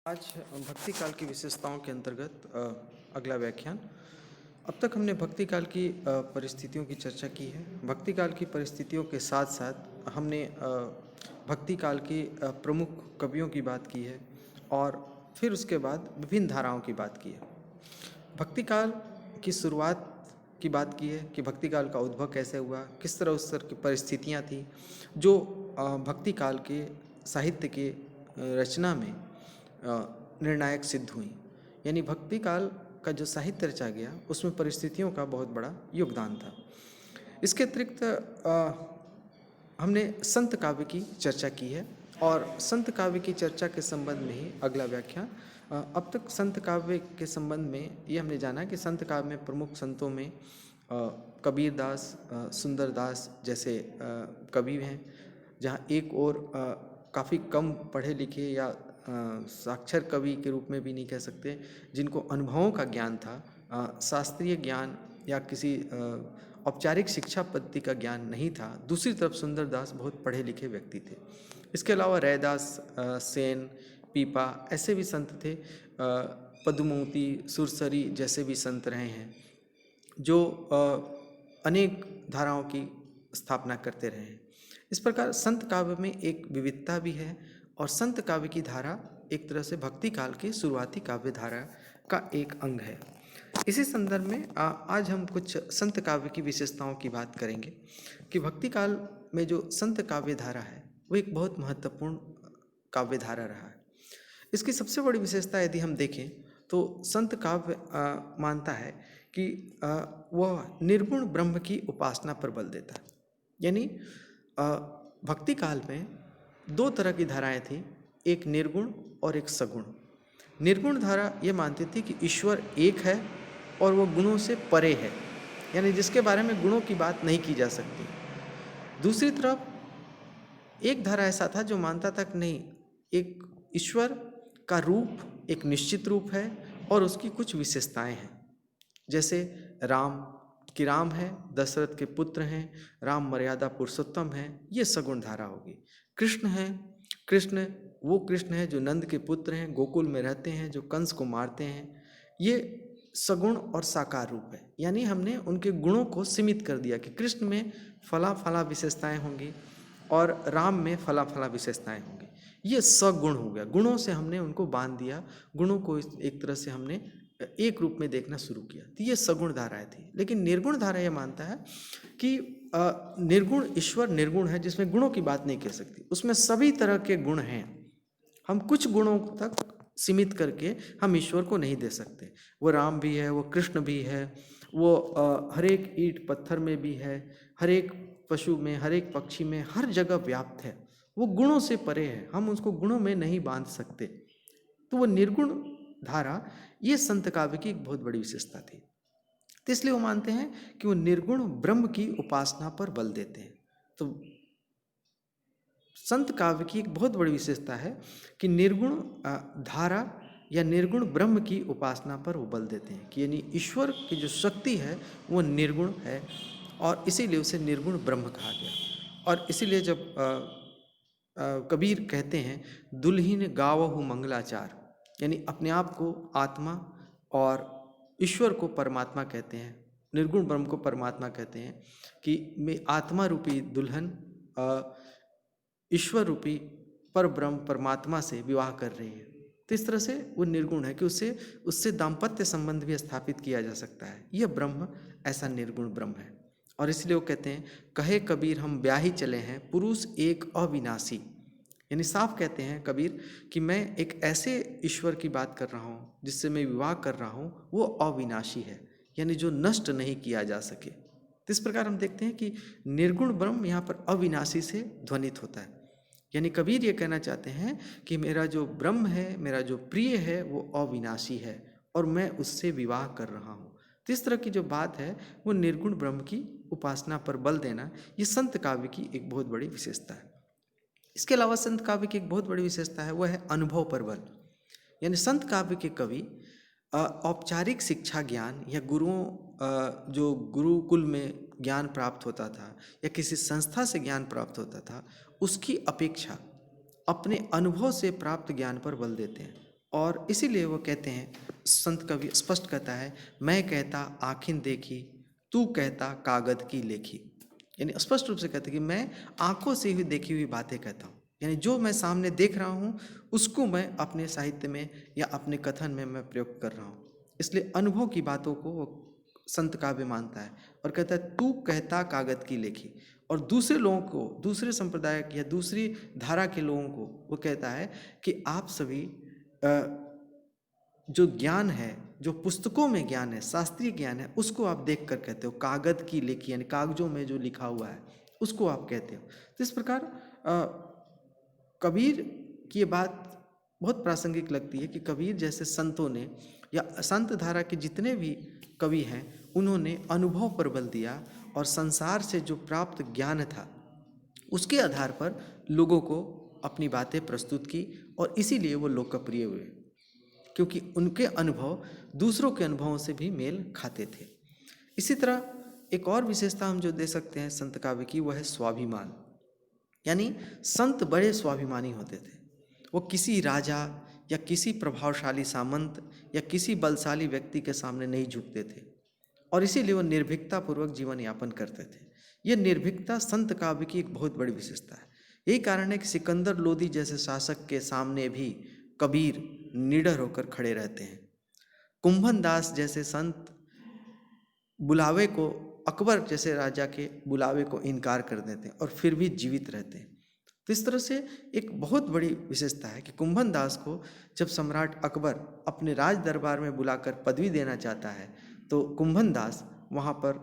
आज भक्ति काल की विशेषताओं के अंतर्गत अगला व्याख्यान। अब तक हमने भक्ति काल की परिस्थितियों की चर्चा की है। भक्ति काल की परिस्थितियों के साथ साथ हमने भक्ति काल के प्रमुख कवियों की बात की है और फिर उसके बाद विभिन्न धाराओं की बात की है। भक्ति काल की शुरुआत की बात की है कि भक्ति काल का उद्भव कैसे हुआ, किस तरह उस तरह की परिस्थितियाँ थी जो भक्ति काल के साहित्य के रचना में निर्णायक सिद्ध हुई। यानी भक्ति काल का जो साहित्य रचा गया उसमें परिस्थितियों का बहुत बड़ा योगदान था। इसके अतिरिक्त हमने संत काव्य की चर्चा की है और संत काव्य की चर्चा के संबंध में ही अगला व्याख्यान। अब तक संत काव्य के संबंध में ये हमने जाना कि संत काव्य में प्रमुख संतों में कबीर दास, सुंदर दास जैसे कवि हैं, जहाँ एक और काफ़ी कम पढ़े लिखे या साक्षर कवि के रूप में भी नहीं कह सकते, जिनको अनुभवों का ज्ञान था, शास्त्रीय ज्ञान या किसी औपचारिक शिक्षा पद्धति का ज्ञान नहीं था। दूसरी तरफ सुंदरदास बहुत पढ़े लिखे व्यक्ति थे। इसके अलावा रैदास, सेन, पीपा ऐसे भी संत थे। पदुमोती, सुरसरी जैसे भी संत रहे हैं जो अनेक धाराओं की स्थापना करते रहे हैं। इस प्रकार संत काव्य में एक विविधता भी है और संत काव्य की धारा एक तरह से भक्ति काल के शुरुआती काव्य धारा का एक अंग है। इसी संदर्भ में आज हम कुछ संत काव्य की विशेषताओं की बात करेंगे कि भक्ति काल में जो संत काव्य धारा है वो एक बहुत महत्वपूर्ण काव्य धारा रहा है। इसकी सबसे बड़ी विशेषता यदि हम देखें तो संत काव्य मानता है कि वह निर्गुण ब्रह्म की उपासना पर बल देता है। यानी भक्ति काल में दो तरह की धाराएं थी, एक निर्गुण और एक सगुण। निर्गुण धारा ये मानती थी कि ईश्वर एक है और वो गुणों से परे है, यानी जिसके बारे में गुणों की बात नहीं की जा सकती। दूसरी तरफ एक धारा ऐसा था जो मानता था कि नहीं, एक ईश्वर का रूप एक निश्चित रूप है और उसकी कुछ विशेषताएं हैं। जैसे राम कि राम है, दशरथ के पुत्र हैं, राम मर्यादा पुरुषोत्तम है, ये सगुण धारा होगी। कृष्ण है, कृष्ण वो कृष्ण है जो नंद के पुत्र हैं, गोकुल में रहते हैं, जो कंस को मारते हैं, ये सगुण और साकार रूप है। यानी हमने उनके गुणों को सीमित कर दिया कि कृष्ण में फला फला विशेषताएं होंगी और राम में फला फला विशेषताएं होंगी। ये सगुण हो गया, गुणों से हमने उनको बांध दिया, गुणों को एक तरह से हमने एक रूप में देखना शुरू किया। तो ये सगुण धाराएं थी। लेकिन निर्गुण धारा ये मानता है कि निर्गुण ईश्वर निर्गुण है जिसमें गुणों की बात नहीं कह सकती, उसमें सभी तरह के गुण हैं। हम कुछ गुणों तक सीमित करके हम ईश्वर को नहीं दे सकते। वो राम भी है, वो कृष्ण भी है, वो हर एक ईंट पत्थर में भी है, हर एक पशु में, हर एक पक्षी में, हर जगह व्याप्त है। वो गुणों से परे है, हम उसको गुणों में नहीं बांध सकते। तो वो निर्गुण धारा ये संत काव्य की एक बहुत बड़ी विशेषता थी। तो इसलिए वो मानते हैं कि वो निर्गुण ब्रह्म की उपासना पर बल देते हैं। तो संत काव्य की एक बहुत बड़ी विशेषता है कि निर्गुण धारा या निर्गुण ब्रह्म की उपासना पर वो बल देते हैं कि यानी ईश्वर की जो शक्ति है वो निर्गुण है और इसीलिए उसे निर्गुण ब्रह्म कहा गया। और इसीलिए जब कबीर कहते हैं दुल्हीन गावहु मंगलाचार, यानी अपने आप को आत्मा और ईश्वर को परमात्मा कहते हैं, निर्गुण ब्रह्म को परमात्मा कहते हैं कि मैं आत्मा रूपी दुल्हन ईश्वर रूपी पर ब्रह्म परमात्मा से विवाह कर रही है। तो इस तरह से वो निर्गुण है कि उससे दाम्पत्य संबंध भी स्थापित किया जा सकता है। यह ब्रह्म ऐसा निर्गुण ब्रह्म है। और इसलिए वो कहते हैं कहे कबीर हम ब्याही चले हैं पुरुष एक अविनाशी, यानी साफ कहते हैं कबीर कि मैं एक ऐसे ईश्वर की बात कर रहा हूँ जिससे मैं विवाह कर रहा हूँ, वो अविनाशी है, यानी जो नष्ट नहीं किया जा सके। तो इस प्रकार हम देखते हैं कि निर्गुण ब्रह्म यहाँ पर अविनाशी से ध्वनित होता है। यानी कबीर ये कहना चाहते हैं कि मेरा जो ब्रह्म है, मेरा जो प्रिय है, वो अविनाशी है और मैं उससे विवाह कर रहा हूँ। तो इस तरह की जो बात है वो निर्गुण ब्रह्म की उपासना पर बल देना, ये संत काव्य की एक बहुत बड़ी विशेषता है। इसके अलावा संत काव्य की एक बहुत बड़ी विशेषता है, वह है अनुभव पर बल। यानी संत काव्य के कवि औपचारिक शिक्षा ज्ञान या गुरुओं जो गुरुकुल में ज्ञान प्राप्त होता था या किसी संस्था से ज्ञान प्राप्त होता था, उसकी अपेक्षा अपने अनुभव से प्राप्त ज्ञान पर बल देते हैं। और इसीलिए वो कहते हैं, संत कवि स्पष्ट कहता है, मैं कहता आँखिन देखी, तू कहता कागद की लेखी। यानी स्पष्ट रूप से कहते हैं कि मैं आंखों से ही देखी हुई बातें कहता हूँ, यानी जो मैं सामने देख रहा हूँ उसको मैं अपने साहित्य में या अपने कथन में मैं प्रयोग कर रहा हूँ। इसलिए अनुभव की बातों को वो संत काव्य मानता है और कहता है तू कहता कागद की लेखी। और दूसरे लोगों को, दूसरे संप्रदाय या दूसरी धारा के लोगों को वो कहता है कि आप सभी जो ज्ञान है, जो पुस्तकों में ज्ञान है, शास्त्रीय ज्ञान है, उसको आप देख कर कहते हो, कागद की लेखी यानी कागजों में जो लिखा हुआ है उसको आप कहते हो। तो इस प्रकार कबीर की ये बात बहुत प्रासंगिक लगती है कि कबीर जैसे संतों ने या संत धारा के जितने भी कवि हैं उन्होंने अनुभव पर बल दिया और संसार से जो प्राप्त ज्ञान था उसके आधार पर लोगों को अपनी बातें प्रस्तुत की और इसीलिए वो लोकप्रिय हुए, क्योंकि उनके अनुभव दूसरों के अनुभवों से भी मेल खाते थे। इसी तरह एक और विशेषता हम जो दे सकते हैं संत काव्य की, वह है स्वाभिमान। यानी संत बड़े स्वाभिमानी होते थे। वो किसी राजा या किसी प्रभावशाली सामंत या किसी बलशाली व्यक्ति के सामने नहीं झुकते थे और इसीलिए वो निर्भीकतापूर्वक जीवन यापन करते थे। यह निर्भीकता संत काव्य की एक बहुत बड़ी विशेषता है। यही कारण है कि सिकंदर लोदी जैसे शासक के सामने भी कबीर निडर होकर खड़े रहते हैं। कुंभन दास जैसे संत बुलावे को, अकबर जैसे राजा के बुलावे को इनकार कर देते हैं और फिर भी जीवित रहते हैं। तो इस तरह से एक बहुत बड़ी विशेषता है कि कुंभन दास को जब सम्राट अकबर अपने राज दरबार में बुलाकर पदवी देना चाहता है तो कुंभन दास वहाँ पर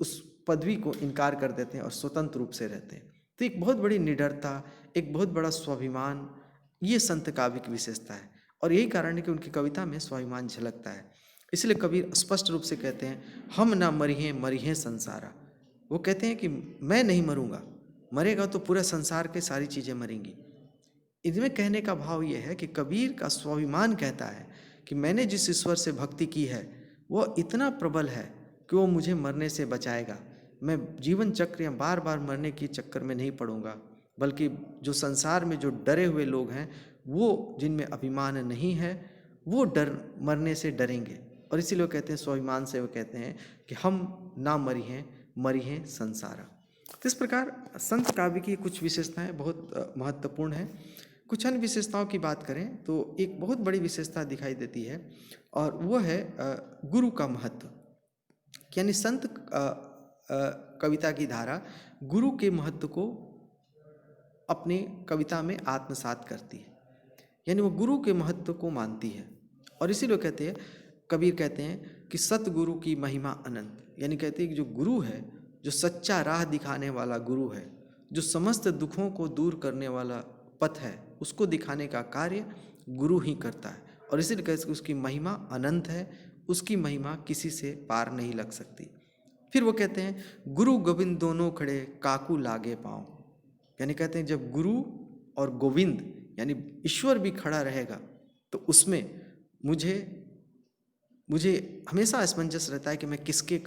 उस पदवी को इनकार कर देते हैं और स्वतंत्र रूप से रहते हैं। तो एक बहुत बड़ी निडरता, एक बहुत बड़ा स्वाभिमान, ये संत काव्य की विशेषता है और यही कारण है कि उनकी कविता में स्वाभिमान झलकता है। इसलिए कबीर स्पष्ट रूप से कहते हैं, हम ना मरिहें मरिहें संसारा। वो कहते हैं कि मैं नहीं मरूंगा, मरेगा तो पूरा संसार के सारी चीज़ें मरेंगी। इनमें कहने का भाव ये है कि कबीर का स्वाभिमान कहता है कि मैंने जिस ईश्वर से भक्ति की है वो इतना प्रबल है कि वो मुझे मरने से बचाएगा। मैं जीवन चक्र या बार बार मरने के चक्कर में नहीं पड़ूंगा, बल्कि जो संसार में जो डरे हुए लोग हैं, वो जिनमें अभिमान नहीं है, वो डर मरने से डरेंगे। और इसीलिए वो कहते हैं, स्वाभिमान से वो कहते हैं कि हम ना मरी हैं संसारा। तो इस प्रकार संत काव्य की कुछ विशेषताएं बहुत महत्वपूर्ण हैं। कुछ अन्य विशेषताओं की बात करें तो एक बहुत बड़ी विशेषता दिखाई देती है और वो है गुरु का महत्व। यानी संत कविता की धारा गुरु के महत्व को अपनी कविता में आत्मसात करती है, यानी वो गुरु के महत्व को मानती है। और इसीलिए कहते हैं, कबीर कहते हैं कि सतगुरु की महिमा अनंत। यानी कहते हैं कि जो गुरु है, जो सच्चा राह दिखाने वाला गुरु है, जो समस्त दुखों को दूर करने वाला पथ है, उसको दिखाने का कार्य गुरु ही करता है। और इसीलिए कहते हैं उसकी महिमा अनंत है, उसकी महिमा किसी से पार नहीं लग सकती। फिर वो कहते हैं, गुरु गोविंद दोनों खड़े काकू लागे पाँव। यानी कहते हैं जब गुरु और गोविंद यानी ईश्वर भी खड़ा रहेगा तो उसमें मुझे हमेशा असमंजस रहता है कि मैं किसके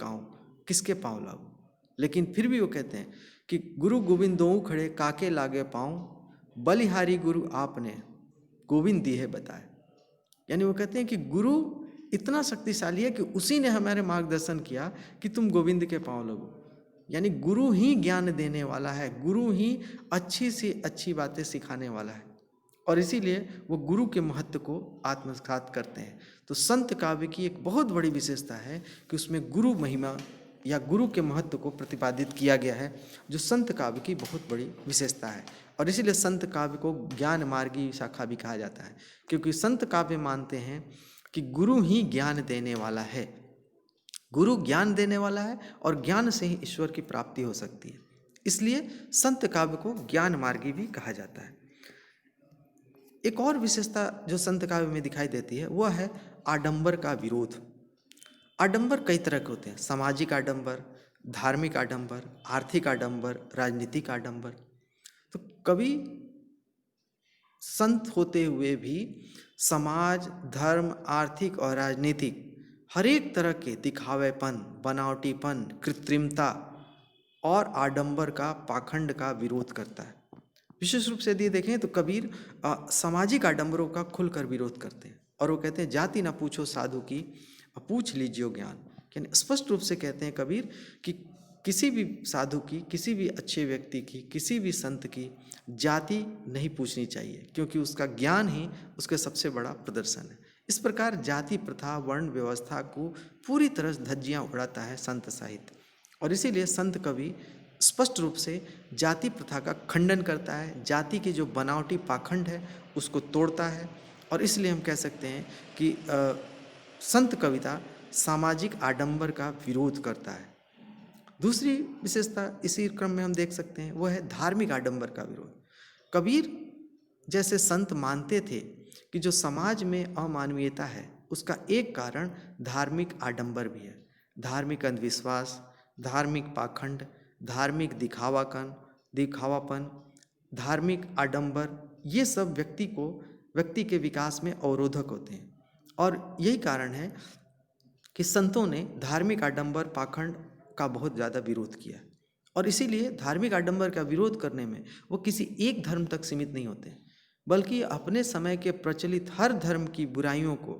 पाँव लागूं। लेकिन फिर भी वो कहते हैं कि गुरु गोविंद दोऊ खड़े काके लागे पाँव, बलिहारी गुरु आपने गोविंद दिए बताए। यानी वो कहते हैं कि गुरु इतना शक्तिशाली है कि उसी ने हमारे मार्गदर्शन किया कि तुम गोविंद के पाँव लगो। यानी गुरु ही ज्ञान देने वाला है, गुरु ही अच्छी से अच्छी बातें सिखाने वाला है और इसीलिए वो गुरु के महत्व को आत्मसात करते हैं। तो संत काव्य की एक बहुत बड़ी विशेषता है कि उसमें गुरु महिमा या गुरु के महत्व को प्रतिपादित किया गया है, जो संत काव्य की बहुत बड़ी विशेषता है। और इसीलिए संत काव्य को ज्ञान मार्गी शाखा भी कहा जाता है, क्योंकि संत काव्य मानते हैं कि गुरु ही ज्ञान देने वाला है, गुरु ज्ञान देने वाला है और ज्ञान से ही ईश्वर की प्राप्ति हो सकती है। इसलिए संत काव्य को ज्ञान मार्गी भी कहा जाता है। एक और विशेषता जो संत काव्य में दिखाई देती है वह है आडंबर का विरोध। आडंबर कई तरह के होते हैं, सामाजिक आडंबर, धार्मिक आडंबर, आर्थिक आडंबर, राजनीतिक आडंबर। तो कवि संत होते हुए भी समाज, धर्म, आर्थिक और राजनीतिक हर एक तरह के दिखावेपन, बनावटीपन, कृत्रिमता और आडंबर का, पाखंड का विरोध करता है। विशेष रूप से यदि देखें तो कबीर सामाजिक आडंबरों का खुलकर विरोध करते हैं और वो कहते हैं जाति ना पूछो साधु की, पूछ लीजिए ज्ञान। यानी स्पष्ट रूप से कहते हैं कबीर कि किसी भी साधु की, किसी भी अच्छे व्यक्ति की, किसी भी संत की जाति नहीं पूछनी चाहिए, क्योंकि उसका ज्ञान ही उसका सबसे बड़ा प्रदर्शन है। इस प्रकार जाति प्रथा, वर्ण व्यवस्था को पूरी तरह धज्जियाँ उड़ाता है संत साहित्य, और इसीलिए संत कवि स्पष्ट रूप से जाति प्रथा का खंडन करता है, जाति के जो बनावटी पाखंड है उसको तोड़ता है, और इसलिए हम कह सकते हैं कि संत कविता सामाजिक आडंबर का विरोध करता है। दूसरी विशेषता इसी क्रम में हम देख सकते हैं, वो है धार्मिक आडंबर का विरोध। कबीर जैसे संत मानते थे कि जो समाज में अमानवीयता है उसका एक कारण धार्मिक आडंबर भी है। धार्मिक अंधविश्वास, धार्मिक पाखंड, धार्मिक दिखावापन, धार्मिक आडंबर, ये सब व्यक्ति के विकास में अवरोधक होते हैं, और यही कारण है कि संतों ने धार्मिक आडंबर पाखंड का बहुत ज़्यादा विरोध किया। और इसीलिए धार्मिक आडंबर का विरोध करने में वो किसी एक धर्म तक सीमित नहीं होते, बल्कि अपने समय के प्रचलित हर धर्म की बुराइयों को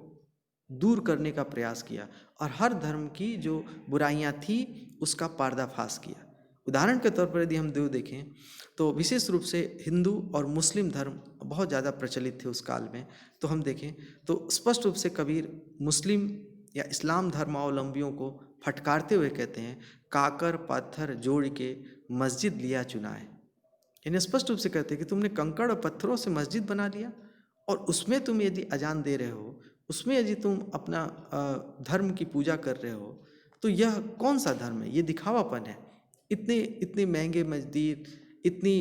दूर करने का प्रयास किया और हर धर्म की जो बुराइयां थी उसका पर्दाफाश किया। उदाहरण के तौर पर यदि हम देखें तो विशेष रूप से हिंदू और मुस्लिम धर्म बहुत ज़्यादा प्रचलित थे उस काल में। तो हम देखें तो स्पष्ट रूप से कबीर मुस्लिम या इस्लाम धर्मावलंबियों को फटकारते हुए कहते हैं, काकर पत्थर जोड़ के मस्जिद लिया चुनाए। यानी स्पष्ट रूप से कहते हैं कि तुमने कंकड़ और पत्थरों से मस्जिद बना लिया और उसमें तुम यदि अजान दे रहे हो, उसमें यदि तुम अपना धर्म की पूजा कर रहे हो, तो यह कौन सा धर्म है? ये दिखावापन है। इतने महंगे मस्जिद, इतनी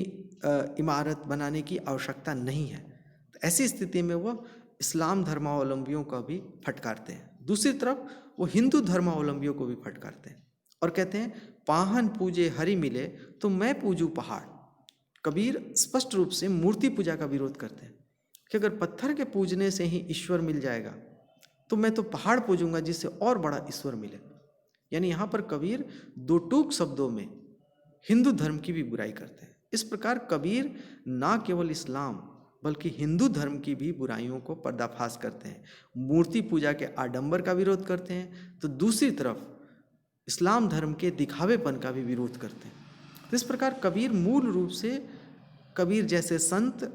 इमारत बनाने की आवश्यकता नहीं है। तो ऐसी स्थिति में वह इस्लाम धर्मावलंबियों का भी फटकारते हैं। दूसरी तरफ वो हिंदू धर्मावलंबियों को भी फटकारते हैं और कहते हैं, पाहन पूजे हरि मिले तो मैं पूजूं पहाड़। कबीर स्पष्ट रूप से मूर्ति पूजा का विरोध करते हैं कि अगर पत्थर के पूजने से ही ईश्वर मिल जाएगा तो मैं तो पहाड़ पूजूंगा जिससे और बड़ा ईश्वर मिले। यानी यहाँ पर कबीर दो टूक शब्दों में हिंदू धर्म की भी बुराई करते हैं। इस प्रकार कबीर ना केवल इस्लाम बल्कि हिंदू धर्म की भी बुराइयों को पर्दाफाश करते हैं। मूर्ति पूजा के आडंबर का विरोध करते हैं, तो दूसरी तरफ इस्लाम धर्म के दिखावेपन का भी विरोध करते हैं। तो इस प्रकार कबीर मूल रूप से, कबीर जैसे संत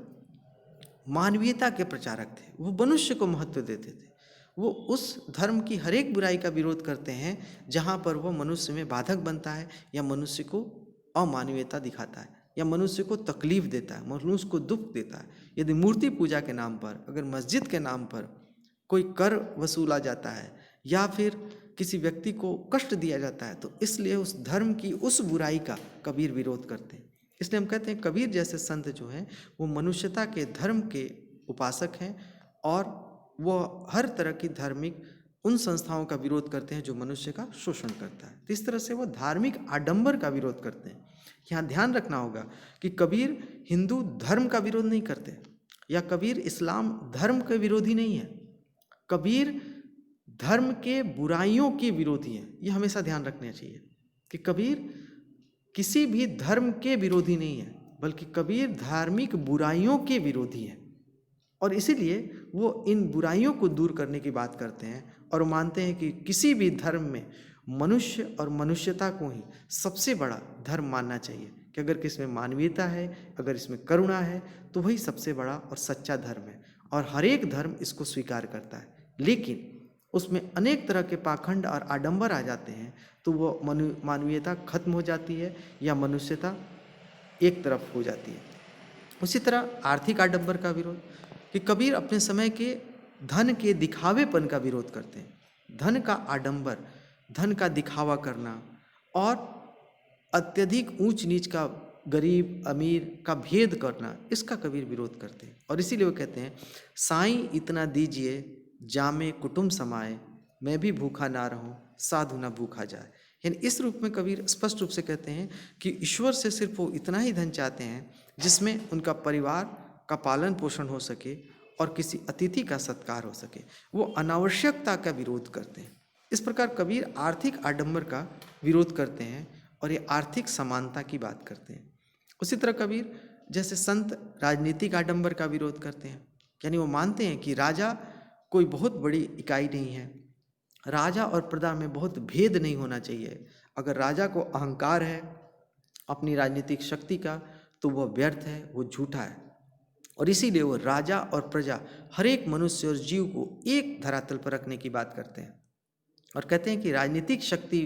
मानवीयता के प्रचारक थे। वो मनुष्य को महत्व देते थे। वो उस धर्म की हर एक बुराई का विरोध करते हैं जहाँ पर वो मनुष्य में बाधक बनता है या मनुष्य को अमानवीयता दिखाता है या मनुष्य को तकलीफ देता है, मनुष्य को दुख देता है। यदि मूर्ति पूजा के नाम पर, अगर मस्जिद के नाम पर कोई कर वसूला जाता है या फिर किसी व्यक्ति को कष्ट दिया जाता है, तो इसलिए उस धर्म की उस बुराई का कबीर विरोध करते हैं। इसलिए हम कहते हैं कबीर जैसे संत जो हैं वो मनुष्यता के धर्म के उपासक हैं और वो हर तरह की धार्मिक उन संस्थाओं का विरोध करते हैं जो मनुष्य का शोषण करता है। तो इस तरह से वो धार्मिक आडंबर का विरोध करते हैं। यहाँ ध्यान रखना होगा कि कबीर हिंदू धर्म का विरोध नहीं करते या कबीर इस्लाम धर्म के विरोधी नहीं है। कबीर धर्म के बुराइयों के विरोधी हैं। ये हमेशा ध्यान रखना चाहिए कि कबीर किसी भी धर्म के विरोधी नहीं है, बल्कि कबीर धार्मिक बुराइयों के विरोधी हैं। और इसीलिए वो इन बुराइयों को दूर करने की बात करते हैं और मानते हैं कि किसी भी धर्म में मनुष्य और मनुष्यता को ही सबसे बड़ा धर्म मानना चाहिए, कि अगर किसमें मानवीयता है, अगर इसमें करुणा है, तो वही सबसे बड़ा और सच्चा धर्म है। और हर एक धर्म इसको स्वीकार करता है, लेकिन उसमें अनेक तरह के पाखंड और आडंबर आ जाते हैं तो वो मानवीयता खत्म हो जाती है या मनुष्यता एक तरफ हो जाती है। उसी तरह आर्थिक आडंबर का विरोध, कि कबीर अपने समय के धन के दिखावेपन का विरोध करते हैं। धन का आडंबर, धन का दिखावा करना और अत्यधिक ऊंच नीच का, गरीब अमीर का भेद करना, इसका कबीर विरोध करते हैं। और इसीलिए वो कहते हैं, साईं इतना दीजिए जामे कुटुंब समाए, मैं भी भूखा ना रहूं साधु ना भूखा जाए। यानी इस रूप में कबीर स्पष्ट रूप से कहते हैं कि ईश्वर से सिर्फ वो इतना ही धन चाहते हैं जिसमें उनका परिवार का पालन पोषण हो सके और किसी अतिथि का सत्कार हो सके। वो अनावश्यकता का विरोध करते हैं। इस प्रकार कबीर आर्थिक आडंबर का विरोध करते हैं और ये आर्थिक समानता की बात करते हैं। उसी तरह कबीर जैसे संत राजनीतिक आडंबर का विरोध करते हैं, यानी वो मानते हैं कि राजा कोई बहुत बड़ी इकाई नहीं है, राजा और प्रजा में बहुत भेद नहीं होना चाहिए। अगर राजा को अहंकार है अपनी राजनीतिक शक्ति का, तो वह व्यर्थ है, वो झूठा है। और इसीलिए वो राजा और प्रजा, हर एक मनुष्य और जीव को एक धरातल पर रखने की बात करते हैं और कहते हैं कि राजनीतिक शक्ति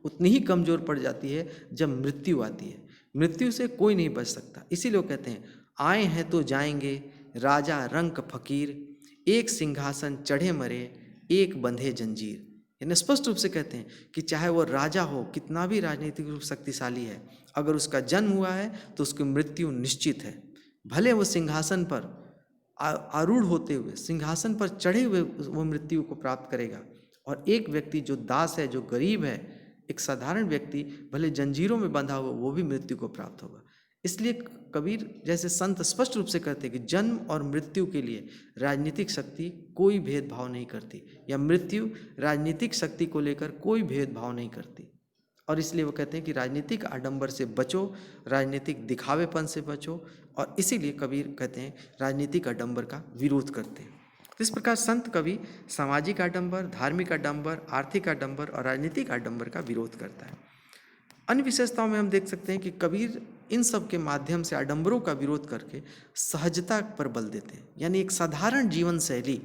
उतनी ही कमज़ोर पड़ जाती है जब मृत्यु आती है। मृत्यु से कोई नहीं बच सकता। इसीलिए वो कहते हैं, आए हैं तो जाएंगे, राजा रंक फकीर, एक सिंहासन चढ़े मरे, एक बंधे जंजीर। यानी स्पष्ट रूप से कहते हैं कि चाहे वो राजा हो, कितना भी राजनीतिक रूप शक्तिशाली है, अगर उसका जन्म हुआ है तो उसकी मृत्यु निश्चित है। भले वो सिंहासन पर आरूढ़ होते हुए, सिंहासन पर चढ़े हुए वो मृत्यु को प्राप्त करेगा। और एक व्यक्ति जो दास है, जो गरीब है, एक साधारण व्यक्ति भले जंजीरों में बंधा हुआ, वो भी मृत्यु को प्राप्त होगा। इसलिए कबीर जैसे संत स्पष्ट रूप से कहते हैं कि जन्म और मृत्यु के लिए राजनीतिक शक्ति कोई भेदभाव नहीं करती, या मृत्यु राजनीतिक शक्ति को लेकर कोई भेदभाव नहीं करती। और इसलिए वो कहते हैं कि राजनीतिक आडंबर से बचो, राजनीतिक दिखावेपन से बचो। और इसीलिए कबीर कहते हैं राजनीतिक आडंबर का विरोध करते हैं। तो इस प्रकार संत कवि सामाजिक आडंबर, धार्मिक आडंबर, आर्थिक आडंबर और राजनीतिक आडंबर का विरोध करता है। अन्य विशेषताओं में हम देख सकते हैं कि कबीर इन सब के माध्यम से आडंबरों का विरोध करके सहजता पर बल देते हैं, यानी एक साधारण जीवन शैली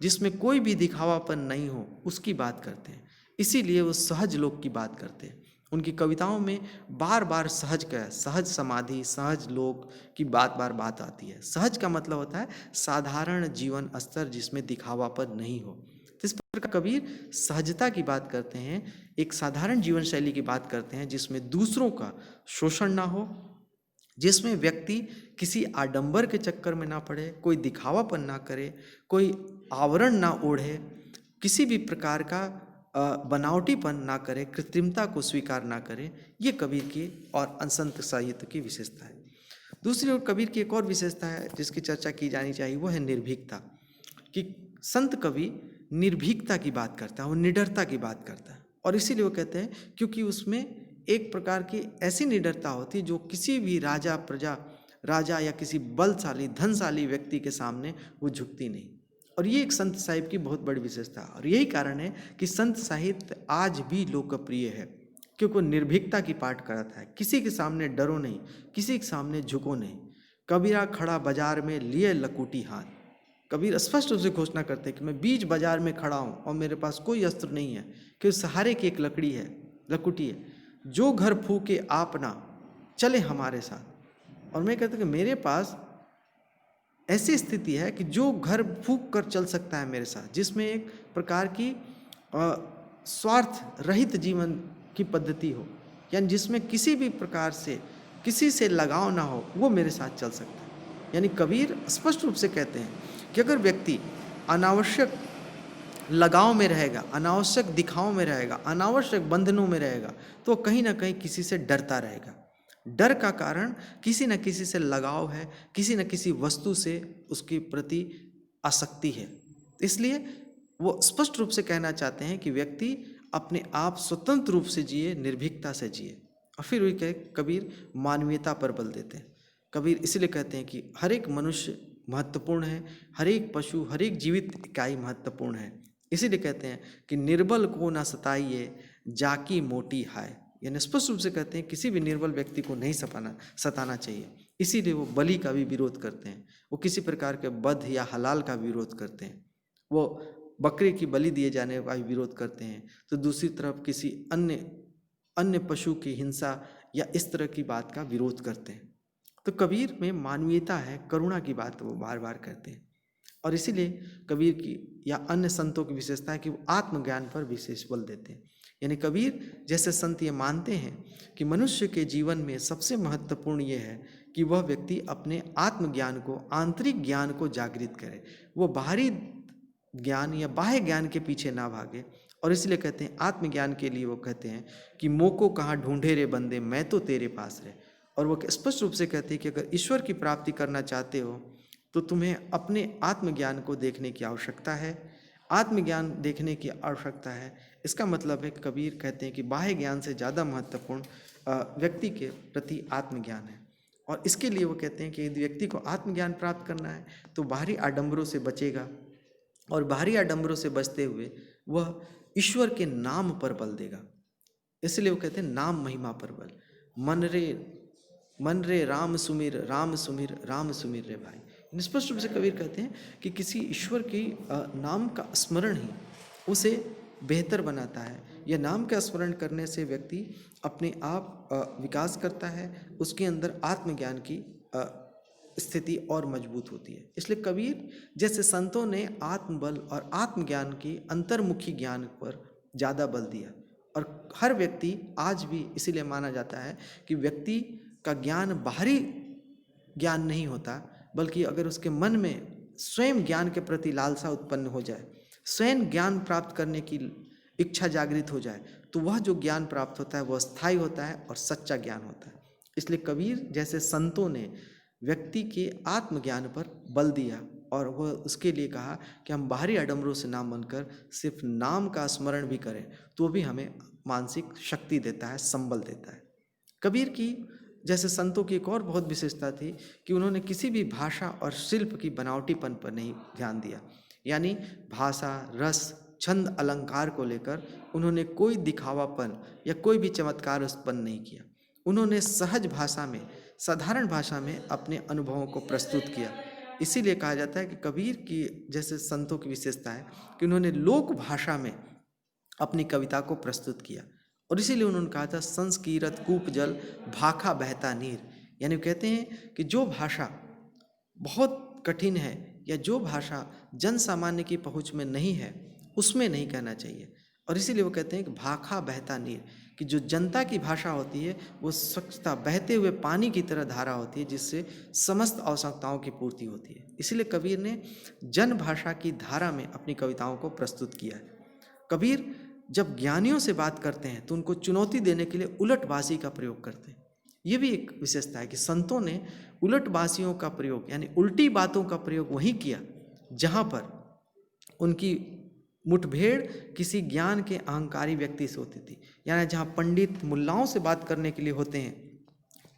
जिसमें कोई भी दिखावापन नहीं हो, उसकी बात करते हैं। इसीलिए वो सहज लोक की बात करते हैं। उनकी कविताओं में बार बार सहज का, सहज समाधि, सहज लोक की बार बात आती है। सहज का मतलब होता है साधारण जीवन स्तर जिसमें दिखावापन नहीं हो। तो इस प्रकार कबीर सहजता की बात करते हैं, एक साधारण जीवन शैली की बात करते हैं जिसमें दूसरों का शोषण ना हो, जिसमें व्यक्ति किसी आडंबर के चक्कर में ना पड़े, कोई दिखावापन ना करे, कोई आवरण ना ओढ़े, किसी भी प्रकार का बनावटीपन ना करे, कृत्रिमता को स्वीकार ना करे। ये कबीर की और संत साहित्य की विशेषता है। दूसरी ओर कबीर की एक और विशेषता है जिसकी चर्चा की जानी चाहिए, वो है निर्भीकता। कि संत कवि निर्भीकता की बात करता है, वो निडरता की बात करता है। और इसीलिए वो कहते हैं क्योंकि उसमें एक प्रकार की ऐसी निडरता होती है जो किसी भी राजा या किसी बलशाली धनशाली व्यक्ति के सामने वो झुकती नहीं। और ये एक संत साहिब की बहुत बड़ी विशेषता है। और यही कारण है कि संत साहित्य आज भी लोकप्रिय है, क्योंकि वो निर्भीकता की पाठ करता है। किसी के सामने डरो नहीं, किसी के सामने झुको नहीं। कबीरा खड़ा बाजार में लिए लकुटी हाथ। कबीर स्पष्ट रूप से घोषणा करते हैं कि मैं बीच बाजार में खड़ा हूँ और मेरे पास कोई अस्त्र नहीं है, कि उस सहारे की एक लकुटी है। जो घर फूके आप ना चले हमारे साथ। और मैं कहता हूँ कि मेरे पास ऐसी स्थिति है कि जो घर फूक कर चल सकता है मेरे साथ, जिसमें एक प्रकार की स्वार्थ रहित जीवन की पद्धति हो, यानी जिसमें किसी भी प्रकार से किसी से लगाव ना हो, वो मेरे साथ चल सकता है। यानी कबीर स्पष्ट रूप से कहते हैं कि अगर व्यक्ति अनावश्यक लगाव में रहेगा, अनावश्यक दिखाव में रहेगा, अनावश्यक बंधनों में रहेगा, तो कहीं ना कहीं किसी से डरता रहेगा। डर का कारण किसी न किसी से लगाव है, किसी न किसी वस्तु से उसके प्रति आसक्ति है। इसलिए वो स्पष्ट रूप से कहना चाहते हैं कि व्यक्ति अपने आप स्वतंत्र रूप से जिए, निर्भीकता से जिए। और फिर वही कहे कबीर मानवीयता पर बल देते हैं। कबीर इसलिए कहते हैं कि हर एक मनुष्य महत्वपूर्ण है, हर एक पशु, हर एक जीवित इकाई महत्वपूर्ण है। इसीलिए कहते हैं कि निर्बल को ना सताइए, जाकी मोटी हाय। यानी स्पष्ट रूप से कहते हैं किसी भी निर्बल व्यक्ति को नहीं सताना चाहिए। इसीलिए वो बलि का भी विरोध करते हैं, वो किसी प्रकार के वध या हलाल का विरोध करते हैं, वो बकरे की बलि दिए जाने का भी विरोध करते हैं। तो दूसरी तरफ किसी अन्य पशु की हिंसा या इस तरह की बात का विरोध करते हैं। तो कबीर में मानवीयता है, करुणा की बात वो बार बार करते हैं। और इसीलिए कबीर की या अन्य संतों की विशेषता है कि वो आत्मज्ञान पर विशेष बल देते हैं। यानी कबीर जैसे संत ये मानते हैं कि मनुष्य के जीवन में सबसे महत्वपूर्ण ये है कि वह व्यक्ति अपने आत्मज्ञान को, आंतरिक ज्ञान को जागृत करे, वो बाहरी ज्ञान या बाह्य ज्ञान के पीछे ना भागे। और इसलिए कहते हैं आत्मज्ञान के लिए वो कहते हैं कि मोको कहाँ ढूंढे रे बंदे, मैं तो तेरे पास रहे। और वो स्पष्ट रूप से कहते हैं कि अगर ईश्वर की प्राप्ति करना चाहते हो तो तुम्हें अपने आत्मज्ञान को देखने की आवश्यकता है, आत्मज्ञान देखने की आवश्यकता है। इसका मतलब है कबीर कहते हैं कि बाह्य ज्ञान से ज़्यादा महत्वपूर्ण व्यक्ति के प्रति आत्मज्ञान है। और इसके लिए वो कहते हैं कि यदि व्यक्ति को आत्मज्ञान प्राप्त करना है तो बाहरी आडंबरों से बचेगा, और बाहरी आडंबरों से बचते हुए वह ईश्वर के नाम पर बल देगा। इसलिए वो कहते हैं नाम महिमा पर बल। मन रे राम सुमिर राम सुमिर राम सुमिर रे भाई। स्पष्ट रूप से कबीर कहते हैं कि किसी ईश्वर की नाम का स्मरण ही उसे बेहतर बनाता है। यह नाम का स्मरण करने से व्यक्ति अपने आप विकास करता है, उसके अंदर आत्मज्ञान की स्थिति और मजबूत होती है। इसलिए कबीर जैसे संतों ने आत्मबल और आत्मज्ञान की अंतर्मुखी ज्ञान पर ज़्यादा बल दिया। और हर व्यक्ति आज भी इसीलिए माना जाता है कि व्यक्ति का ज्ञान बाहरी ज्ञान नहीं होता, बल्कि अगर उसके मन में स्वयं ज्ञान के प्रति लालसा उत्पन्न हो जाए, स्वयं ज्ञान प्राप्त करने की इच्छा जागृत हो जाए, तो वह जो ज्ञान प्राप्त होता है वह स्थायी होता है और सच्चा ज्ञान होता है। इसलिए कबीर जैसे संतों ने व्यक्ति के आत्मज्ञान पर बल दिया और वह उसके लिए कहा कि हम बाहरी आडंबरों से ना बनकर सिर्फ नाम का स्मरण भी करें तो भी हमें मानसिक शक्ति देता है, संबल देता है। कबीर की जैसे संतों की एक और बहुत विशेषता थी कि उन्होंने किसी भी भाषा और शिल्प की बनावटीपन पर नहीं ध्यान दिया। यानी भाषा, रस, छंद, अलंकार को लेकर उन्होंने कोई दिखावापन या कोई भी चमत्कार उत्पन्न नहीं किया। उन्होंने सहज भाषा में, साधारण भाषा में अपने अनुभवों को प्रस्तुत किया। इसीलिए कहा जाता है कि कबीर की जैसे संतों की विशेषता है कि उन्होंने लोक भाषा में अपनी कविता को प्रस्तुत किया। और इसीलिए उन्होंने कहा था संस्कीरत कूप जल भाखा बहता नीर। यानी कहते हैं कि जो भाषा बहुत कठिन है या जो भाषा जन सामान्य की पहुँच में नहीं है उसमें नहीं कहना चाहिए। और इसीलिए वो कहते हैं कि भाखा बहता नीर, कि जो जनता की भाषा होती है वो स्वच्छता बहते हुए पानी की तरह धारा होती है जिससे समस्त आवश्यकताओं की पूर्ति होती है। इसीलिए कबीर ने जन भाषा की धारा में अपनी कविताओं को प्रस्तुत किया है। कबीर जब ज्ञानियों से बात करते हैं तो उनको चुनौती देने के लिए उलटबाजी का प्रयोग करते हैं। ये भी एक विशेषता है कि संतों ने उलटबाजियों का प्रयोग यानी उल्टी बातों का प्रयोग वहीं किया जहाँ पर उनकी मुठभेड़ किसी ज्ञान के अहंकारी व्यक्ति से होती थी। यानी जहाँ पंडित मुल्लाओं से बात करने के लिए होते हैं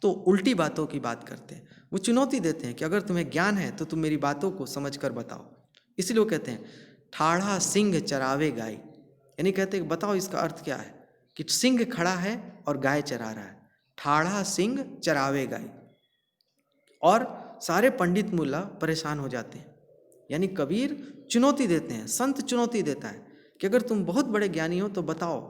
तो उल्टी बातों की बात करते हैं। वो चुनौती देते हैं कि अगर तुम्हें ज्ञान है तो तुम मेरी बातों को समझ कर बताओ। इसलिए वो कहते हैं ठाढ़ा सिंह चरावे गाय। यानी कहते हैं बताओ इसका अर्थ क्या है कि सिंह खड़ा है और गाय चरा रहा है। ठाढ़ा सिंह चरावे गाय। और सारे पंडित मुल्ला परेशान हो जाते हैं। यानी कबीर चुनौती देते हैं, संत चुनौती देता है कि अगर तुम बहुत बड़े ज्ञानी हो तो बताओ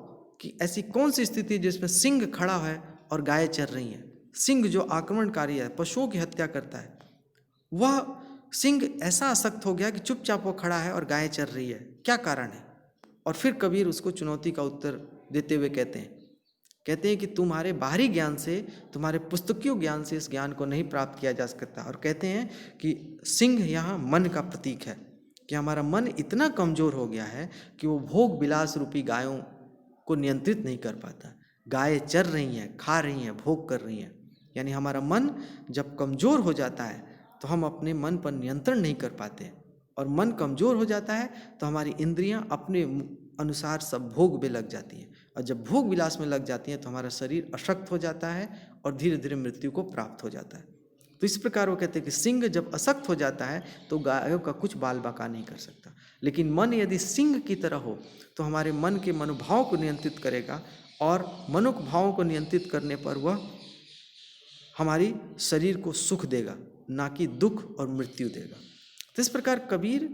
कि ऐसी कौन सी स्थिति है जिसमें सिंह खड़ा है और गाय चर रही हैं। सिंह जो आक्रमणकारी है, पशुओं की हत्या करता है, वह सिंह ऐसा आसक्त हो गया कि चुपचाप वो खड़ा है और गाय चर रही है, क्या कारण है। और फिर कबीर उसको चुनौती का उत्तर देते हुए कहते हैं कि तुम्हारे बाहरी ज्ञान से, तुम्हारे पुस्तकीय ज्ञान से इस ज्ञान को नहीं प्राप्त किया जा सकता। और कहते हैं कि सिंह यहाँ मन का प्रतीक है कि हमारा मन इतना कमज़ोर हो गया है कि वो भोग विलास रूपी गायों को नियंत्रित नहीं कर पाता। गायें चर रही हैं, खा रही हैं, भोग कर रही हैं। यानी हमारा मन जब कमज़ोर हो जाता है तो हम अपने मन पर नियंत्रण नहीं कर पाते, और मन कमज़ोर हो जाता है तो हमारी इंद्रियां अपने अनुसार सब भोग में लग जाती हैं, और जब भोग विलास में लग जाती हैं तो हमारा शरीर अशक्त हो जाता है और धीरे धीरे मृत्यु को प्राप्त हो जाता है। तो इस प्रकार वो कहते हैं कि सिंह जब अशक्त हो जाता है तो गायों का कुछ बाल बाका नहीं कर सकता, लेकिन मन यदि सिंह की तरह हो तो हमारे मन के मनोभाव को नियंत्रित करेगा, और मनुक भावों को नियंत्रित करने पर वह हमारी शरीर को सुख देगा, ना कि दुख और मृत्यु देगा। तो इस प्रकार कबीर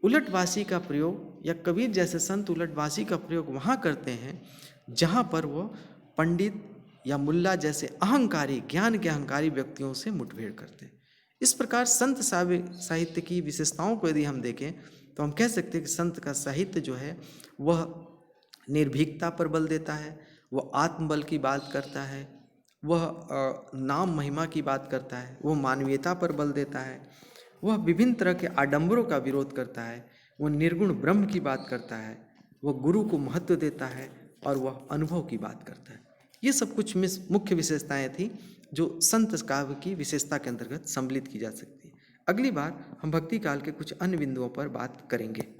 उलटवासी का प्रयोग, या कबीर जैसे संत उलटवासी का प्रयोग वहाँ करते हैं जहाँ पर वो पंडित या मुल्ला जैसे अहंकारी, ज्ञान के अहंकारी व्यक्तियों से मुठभेड़ करते हैं। इस प्रकार संत साहित्य की विशेषताओं को यदि हम देखें तो हम कह सकते हैं कि संत का साहित्य जो है वह निर्भीकता पर बल देता है, वह आत्मबल की बात करता है, वह नाम महिमा की बात करता है, वह मानवीयता पर बल देता है, वह विभिन्न तरह के आडंबरों का विरोध करता है, वह निर्गुण ब्रह्म की बात करता है, वह गुरु को महत्व देता है, और वह अनुभव की बात करता है। ये सब कुछ मुख्य विशेषताएं थी जो संत काव्य की विशेषता के अंतर्गत सम्मिलित की जा सकती है। अगली बार हम भक्ति काल के कुछ अन्य बिंदुओं पर बात करेंगे।